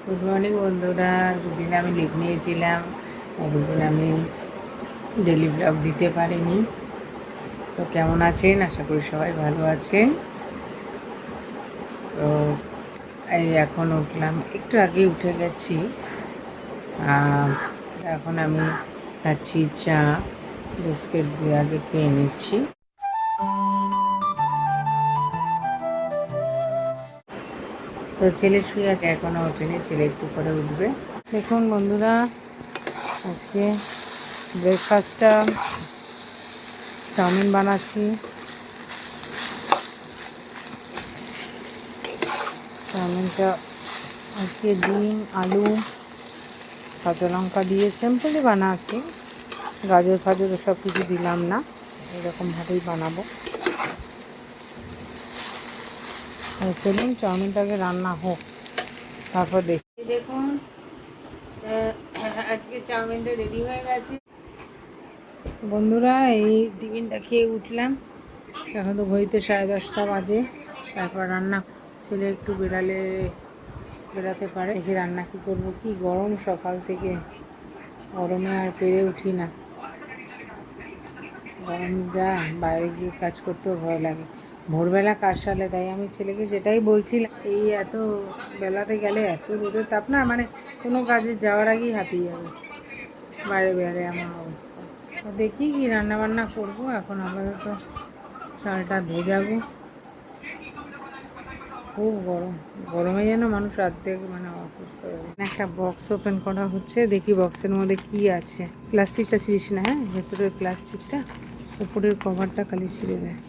Good morning বন্ধুরা। দুদিন আমি লিভ নিয়েছিলাম, দুদিন আমি ডেলি ব্লগ দিতে পারিনি। তো কেমন আছেন? আশা করি সবাই ভালো আছেন। তো এই এখন উঠলাম, একটু আগে উঠে গেছি। এখন আমি খাচ্ছি চা, বিস্কিট দিয়ে আগে খেয়ে নিচ্ছি। তো ছেলে শুয়ে আছে, এখনও ওঠেনি, ছেলে একটু করে উঠবে। দেখুন বন্ধুরা, আজকে ব্রেকফাস্টটা চাউমিন বানাচ্ছি। চাউমিনটা আজকে ডিম, আলু, কাঁচা লঙ্কা দিয়ে সিম্পলই বানাচ্ছি, গাজর ফাজর সব কিছু দিলাম না, এরকমভাবেই বানাবো। চলুন চাউমিনটাকে রান্না হোক, তারপর দেখি। দেখুন আজকে চাউমিনটা রেডি হয়ে গেছে বন্ধুরা। এই টিফিনটা খেয়ে উঠলাম, এখন তো ঘড়িতে 10:30 বাজে। তারপর রান্না, ছেলে একটু বেরাতে পারে, দেখি রান্না কী করবো। কি গরম সকাল থেকে, গরমে আর পেরে উঠি না। গরম যা, বাইরে গিয়ে কাজ করতেও ভয় লাগে, ভোরবেলা কাজ সারলে। তাই আমি ছেলেকে সেটাই বলছিলাম, এই এত বেলাতে গেলে এত রোদের তাপ না, মানে কোনো কাজে যাওয়ার আগেই হাঁপিয়ে যাবে, বাইরে বেরে আমার অবস্থা। তো দেখি কি রান্না বান্না করবো। এখন আপাতত চালটা ভেজাবো। খুব গরম, গরমে যেন মানুষ অর্ধেক মানে অসুস্থ হয়ে যায়। একটা বক্স ওপেন করা হচ্ছে, দেখি বক্সের মধ্যে কি আছে। প্লাস্টিকটা ছিঁড়িস না, হ্যাঁ, ভেতরের প্লাস্টিকটা, উপরের কভারটা খালি ছিঁড়ে দেয়।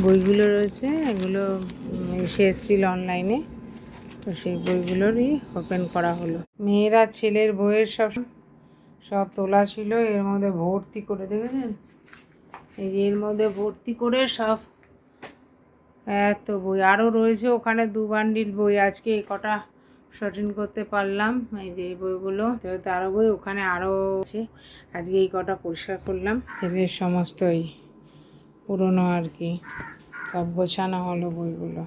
বইগুলো রয়েছে, এগুলো এসে এসেছিল অনলাইনে, তো সেই বইগুলোরই ওপেন করা হলো। মেয়েরা ছেলের বইয়ের সব সব তোলা ছিল, এর মধ্যে ভর্তি করে, দেখেছেন, এই যে এর মধ্যে ভর্তি করে সব এত বই। আরও রয়েছে ওখানে 2 বান্ডিল বই, আজকে এই কটা শর্টিং করতে পারলাম। এই যে এই বইগুলো, তো আরও বই ওখানে আরও আছে। আজকে এই কটা পরিষ্কার করলাম, ছেলের সমস্ত এই পুরনো আর কি সব গোছানো হলো বইগুলো।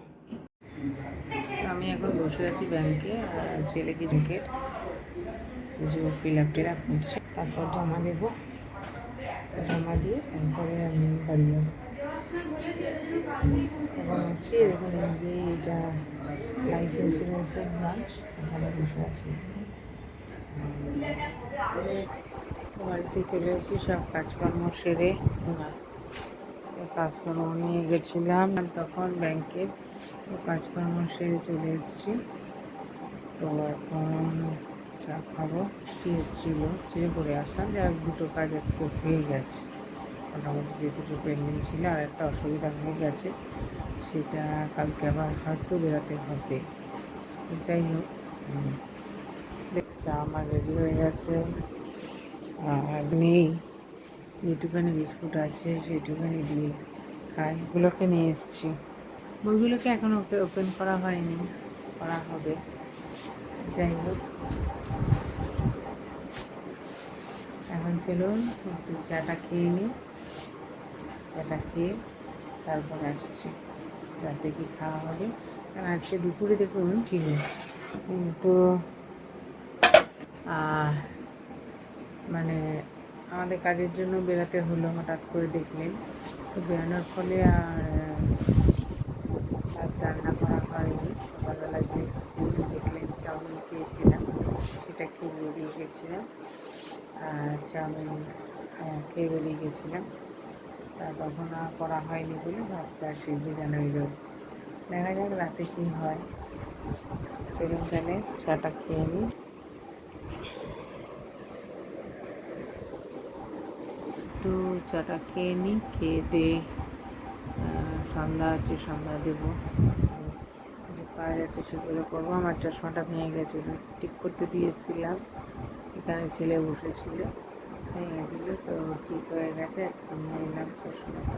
আমি এখন বসে আছি ব্যাংকে, আর ছেলে কিছু ফিল আপ টিল আপ করছে, তারপর জমা দেবো। জমা দিয়ে তারপরে আমি বাড়ি যাবো। এখন আসছি, দেখুন এটা লাইফ ইন্স্যুরেন্সের ব্রাঞ্চ, এখানে বসে আছি। বাড়িতে চলে এসেছি, সব কাজকর্ম সেরে কাজকর্ম নিয়ে গেছিলাম তখন ব্যাংকে, তো কাজকর্ম সেরে চলে এসেছি। তো এখন চা খাবো। এসেছিল চেয়ে করে আসলাম, যে 2টো কাজ আজকে হয়ে গেছে মোটামুটি, যে 2টো পেন্ডিং ছিল। আর একটা অসুবিধা হয়ে গেছে, সেটা কালকে আবার হয়তো বেরোতে হবে। যাই হোক, চা আমার রেডি হয়ে গেছে। আর নেই, যেটুখানি বিস্কুট আছে সেইটুখানি দিয়ে খাই। এগুলোকে নিয়ে এসেছি, বইগুলোকে এখন ওপেন করা হয়নি, করা হবে। যাই হোক, এখন চলুন একটু চাটা খেয়ে নিই। চাটা খেয়ে তারপর আসছি, রাতে কি খাওয়া হবে। কারণ আজকে দুপুরে দেখুন ছিল, কিন্তু মানে আমাদের কাজের জন্য বেরোতে হলো হঠাৎ করে, দেখলেন। তো বেরোনোর ফলে আর রান্না করা হয়নি। সকালবেলায় যে দেখলেন চাউমিন খেয়েছিলাম, সেটা খেয়ে বেরিয়ে গেছিলাম, চাউমিন খেয়ে বেরিয়ে গেছিলাম। তখন আর করা হয়নি বলে ভাতটা সেই ভেজানোই রয়েছে। দেখা যাক রাতে কী হয়। চলুন তাহলে চাটা খেয়ে নিই। একটু চাটা খেয়ে নিই, খেয়ে দিয়ে সন্ধ্যা আছে, সন্ধ্যা দেবো, যে কাজ আছে সেগুলো করবো। আমার চশমাটা ভেঙে গেছিলো, ঠিক করতে দিয়েছিলাম, এখানে ছেলে বসেছিল, ভেঙে গেছিলো, তো ঠিক হয়ে গেছে। আজকে নিয়ে এলাম চশমাটা।